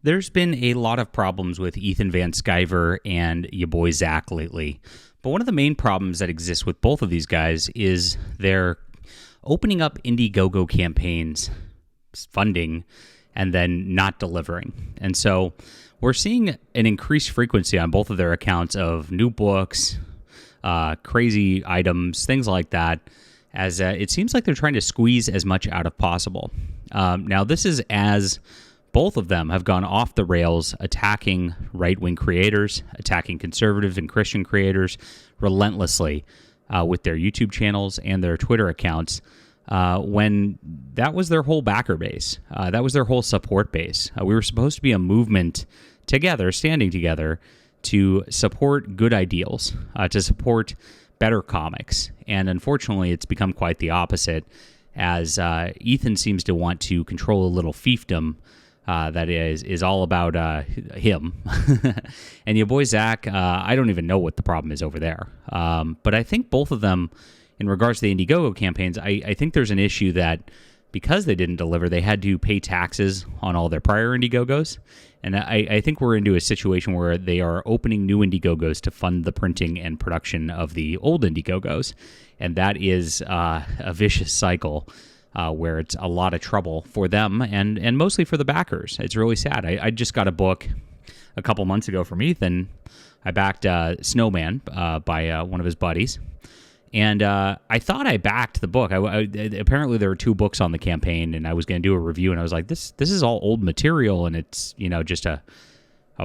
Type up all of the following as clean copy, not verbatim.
There's been a lot of problems with Ethan Van Sciver and your boy Zach lately. But one of the main problems that exists with both of these guys is they're opening up IndieGoGo campaigns, funding, and then not delivering. And so we're seeing an increased frequency on both of their accounts of new books, crazy items, things like that, as it seems like they're trying to squeeze as much out of possible. Now, this is as both of them have gone off the rails, attacking right-wing creators, attacking conservative and Christian creators relentlessly with their YouTube channels and their Twitter accounts, when that was their whole backer base. That was their whole support base. We were supposed to be a movement together, standing together, to support good ideals, to support better comics. And unfortunately, it's become quite the opposite, as Ethan seems to want to control a little fiefdom that is all about him. And your boy Zach, I don't even know what the problem is over there. But I think both of them, in regards to the IndieGoGo campaigns, I think there's an issue that because they didn't deliver, they had to pay taxes on all their prior IndieGoGos. And I think we're into a situation where they are opening new IndieGoGos to fund the printing and production of the old IndieGoGos. And that is a vicious cycle where it's a lot of trouble for them and mostly for the backers. It's really sad. I just got a book a couple months ago from Ethan. I backed Snowman by one of his buddies. And I thought I backed the book. Apparently there were two books on the campaign, and I was going to do a review, and I was like, this is all old material, and it's just a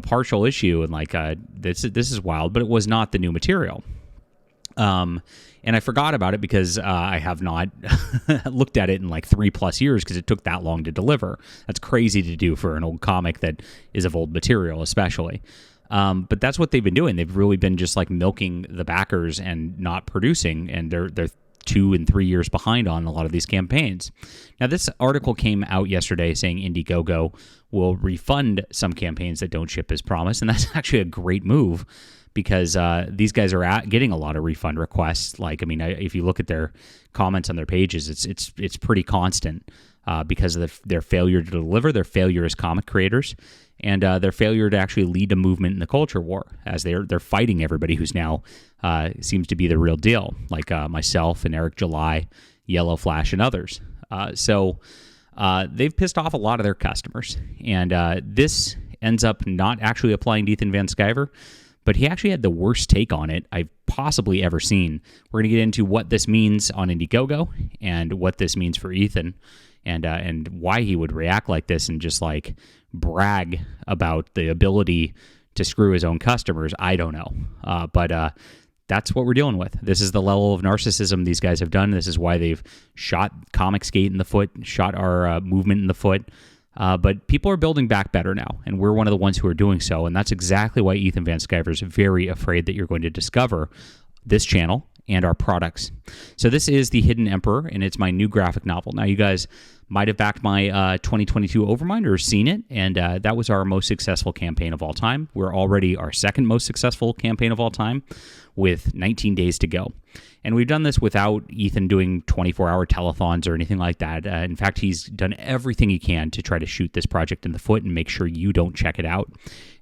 partial issue, and like this is wild, but it was not the new material. And I forgot about it because I have not looked at it in like 3+ years because it took that long to deliver. That's crazy to do for an old comic that is of old material, especially. But that's what they've been doing. They've really been just like milking the backers and not producing, and they're 2 and 3 years behind on a lot of these campaigns. Now, this article came out yesterday saying IndieGoGo will refund some campaigns that don't ship as promised, and that's actually a great move because these guys are getting a lot of refund requests. Like, I mean, if you look at their comments on their pages, it's pretty constant because of their failure to deliver, their failure as comic creators, and their failure to actually lead a movement in the culture war, as they're fighting everybody who's now seems to be the real deal, like myself and Eric July, Yellow Flash, and others. So they've pissed off a lot of their customers, and this ends up not actually applying to Ethan Van Sciver, but he actually had the worst take on it I've possibly ever seen. We're going to get into what this means on IndieGoGo and what this means for Ethan, and why he would react like this and just like brag about the ability to screw his own customers. I don't know. But that's what we're dealing with. This is the level of narcissism these guys have done. This is why they've shot Comicsgate in the foot, shot our movement in the foot. But people are building back better now, and we're one of the ones who are doing so. And that's exactly why Ethan Van Sciver is very afraid that you're going to discover this channel and our products. So this is The Hidden Emperor, and it's my new graphic novel. Now, you guys might have backed my 2022 Overmind or seen it, and that was our most successful campaign of all time. We're already our second most successful campaign of all time with 19 days to go. And we've done this without Ethan doing 24-hour telethons or anything like that. In fact, he's done everything he can to try to shoot this project in the foot and make sure you don't check it out.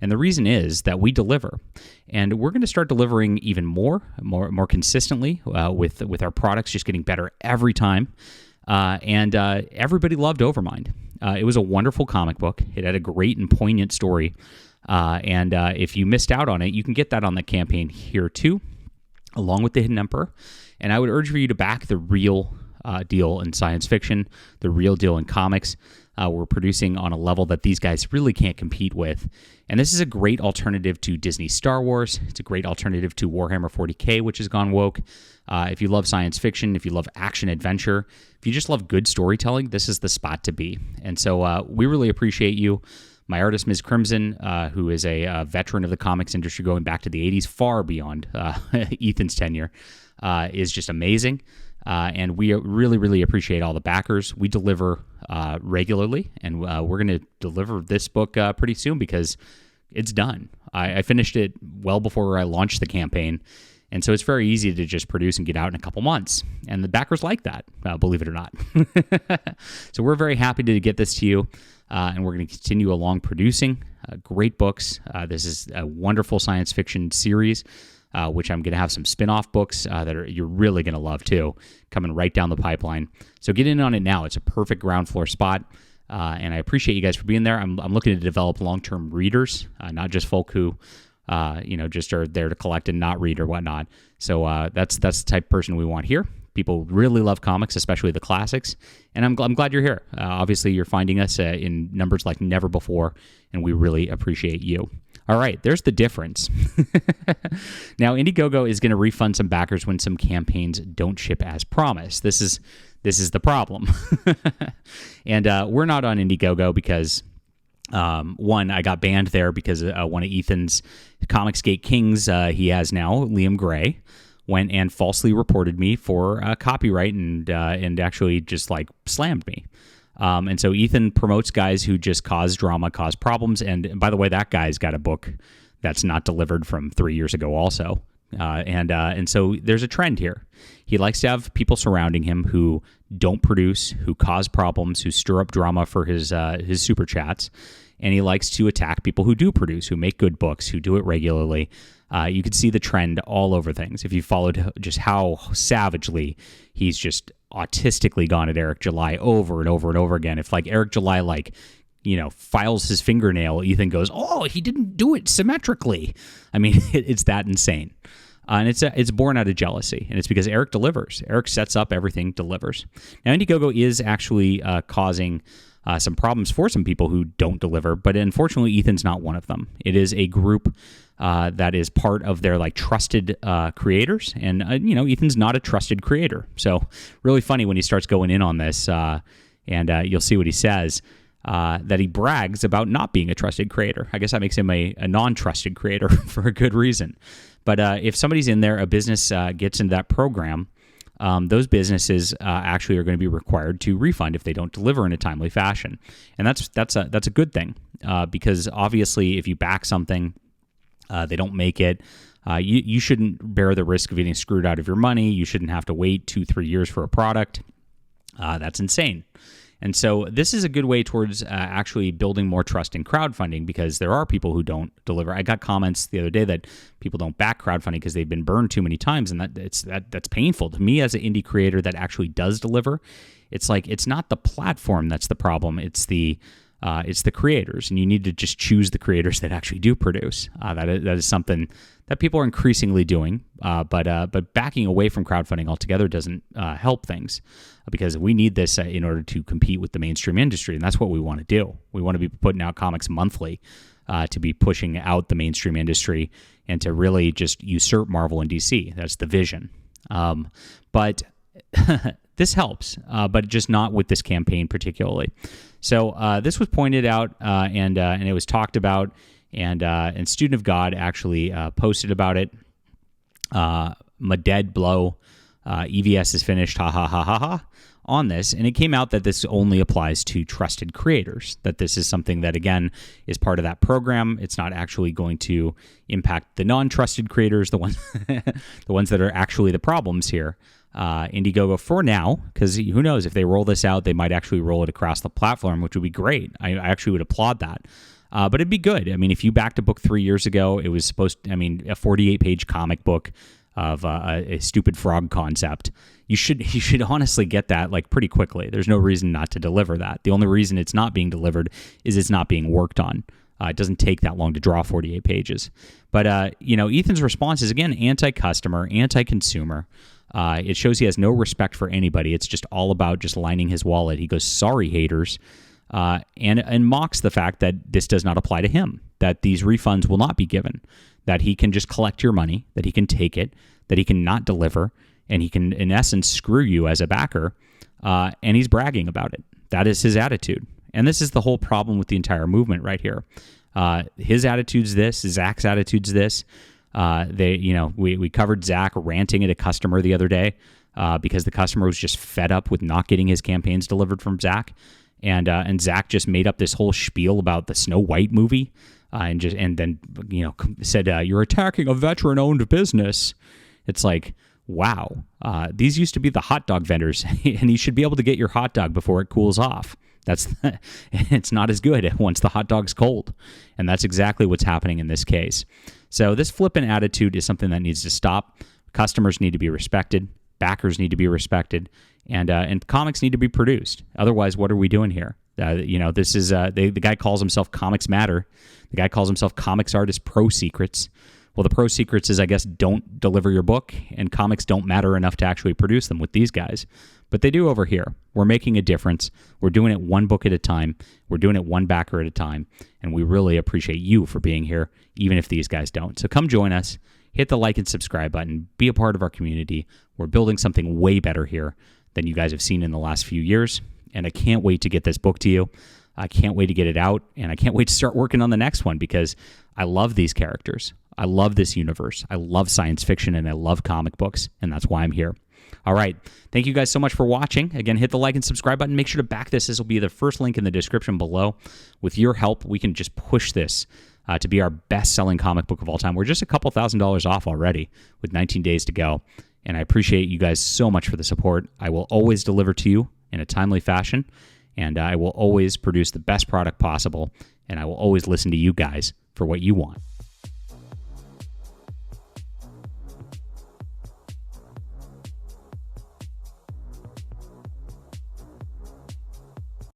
And the reason is that we deliver. And we're going to start delivering even more consistently with our products just getting better every time. And everybody loved Overmind. It was a wonderful comic book. It had a great and poignant story. And if you missed out on it, you can get that on the campaign here too, along with The Hidden Emperor. And I would urge for you to back the real deal in science fiction, the real deal in comics. We're producing on a level that these guys really can't compete with. And this is a great alternative to Disney Star Wars. It's a great alternative to Warhammer 40K, which has gone woke. If you love science fiction, if you love action adventure, if you just love good storytelling, this is the spot to be. And so we really appreciate you. My artist, Ms. Crimson, who is a veteran of the comics industry going back to the 80s, far beyond Ethan's tenure, is just amazing. And we really, really appreciate all the backers. We deliver regularly, and we're going to deliver this book pretty soon because it's done. I finished it well before I launched the campaign, And so it's very easy to just produce and get out in a couple months. And the backers like that, believe it or not. So we're very happy to get this to you. And we're going to continue along producing great books. This is a wonderful science fiction series, which I'm going to have some spin-off books you're really going to love too, coming right down the pipeline. So get in on it now. It's a perfect ground floor spot. And I appreciate you guys for being there. I'm looking to develop long-term readers, not just folk who just are there to collect and not read or whatnot. So that's the type of person we want here. People really love comics, especially the classics, and I'm glad you're here. Obviously, you're finding us in numbers like never before, and we really appreciate you. All right, there's the difference. Now, IndieGoGo is going to refund some backers when some campaigns don't ship as promised. This is the problem. And we're not on IndieGoGo because... one, I got banned there because one of Ethan's Comicsgate Kings he has now, Liam Gray, went and falsely reported me for copyright and actually just like slammed me. And so Ethan promotes guys who just cause drama, cause problems. And by the way, that guy's got a book that's not delivered from 3 years ago also. And so there's a trend here. He likes to have people surrounding him who don't produce, who cause problems, who stir up drama for his super chats. And he likes to attack people who do produce, who make good books, who do it regularly. You can see the trend all over things. If you followed just how savagely he's just autistically gone at Eric July over and over and over again. If like Eric July files his fingernail, Ethan goes, "Oh, he didn't do it symmetrically." I mean, it's that insane. And it's born out of jealousy, and it's because Eric delivers. Eric sets up everything, delivers. Now, IndieGoGo is actually causing some problems for some people who don't deliver, but unfortunately, Ethan's not one of them. It is a group that is part of their trusted creators, and Ethan's not a trusted creator. So really funny when he starts going in on this, and you'll see what he says. That he brags about not being a trusted creator. I guess that makes him a non-trusted creator for a good reason. But if somebody's in there, a business gets into that program, those businesses actually are going to be required to refund if they don't deliver in a timely fashion. And that's a good thing because obviously if you back something, they don't make it, you shouldn't bear the risk of getting screwed out of your money. You shouldn't have to wait 2-3 years for a product. That's insane. And so this is a good way towards actually building more trust in crowdfunding because there are people who don't deliver. I got comments the other day that people don't back crowdfunding because they've been burned too many times, and that's painful to me as an indie creator that actually does deliver. It's like it's not the platform that's the problem; it's the creators, and you need to just choose the creators that actually do produce. That is something that people are increasingly doing, but backing away from crowdfunding altogether doesn't help things because we need this in order to compete with the mainstream industry, and that's what we want to do. We want to be putting out comics monthly to be pushing out the mainstream industry and to really just usurp Marvel and DC. That's the vision. But this helps, but just not with this campaign particularly. So this was pointed out and it was talked about, and Student of God actually posted about it. My dead blow. EVS is finished. Ha ha ha ha ha. On this, and it came out that this only applies to trusted creators, that this is something that, again, is part of that program. It's not actually going to impact the non-trusted creators, the ones the ones that are actually the problems here. IndieGoGo for now, because who knows, if they roll this out, they might actually roll it across the platform, which would be great. I actually would applaud that. But it'd be good. I mean, if you backed a book 3 years ago, it was supposed to, a 48-page comic book of a stupid frog concept. You should honestly get that pretty quickly. There's no reason not to deliver that. The only reason it's not being delivered is it's not being worked on. It doesn't take that long to draw 48 pages. But Ethan's response is again anti-customer, anti-consumer. It shows he has no respect for anybody. It's just all about just lining his wallet. He goes, "Sorry, haters," and mocks the fact that this does not apply to him. That these refunds will not be given. That he can just collect your money. That he can take it. That he can not deliver. And he can, in essence, screw you as a backer, and he's bragging about it. That is his attitude. And this is the whole problem with the entire movement right here. His attitude's this, Zach's attitude's this. We covered Zach ranting at a customer the other day because the customer was just fed up with not getting his campaigns delivered from Zach. And Zach just made up this whole spiel about the Snow White movie and then said, "You're attacking a veteran-owned business." It's like, wow, these used to be the hot dog vendors, and you should be able to get your hot dog before it cools off. It's not as good once the hot dog's cold, and that's exactly what's happening in this case. So this flippant attitude is something that needs to stop. Customers need to be respected, backers need to be respected, and comics need to be produced. Otherwise, what are we doing here? This is the guy calls himself Comics Matter. The guy calls himself Comics Artist Pro Secrets. Well, the Pro Secrets is, I guess, don't deliver your book, and comics don't matter enough to actually produce them with these guys. But they do over here. We're making a difference. We're doing it one book at a time. We're doing it one backer at a time. And we really appreciate you for being here, even if these guys don't. So come join us. Hit the like and subscribe button. Be a part of our community. We're building something way better here than you guys have seen in the last few years. And I can't wait to get this book to you. I can't wait to get it out. And I can't wait to start working on the next one because I love these characters. I love this universe. I love science fiction, and I love comic books, and that's why I'm here. All right. Thank you guys so much for watching. Again, hit the like and subscribe button. Make sure to back this. This will be the first link in the description below. With your help, we can just push this to be our best-selling comic book of all time. We're just a couple $1,000s off already with 19 days to go, and I appreciate you guys so much for the support. I will always deliver to you in a timely fashion, and I will always produce the best product possible, and I will always listen to you guys for what you want.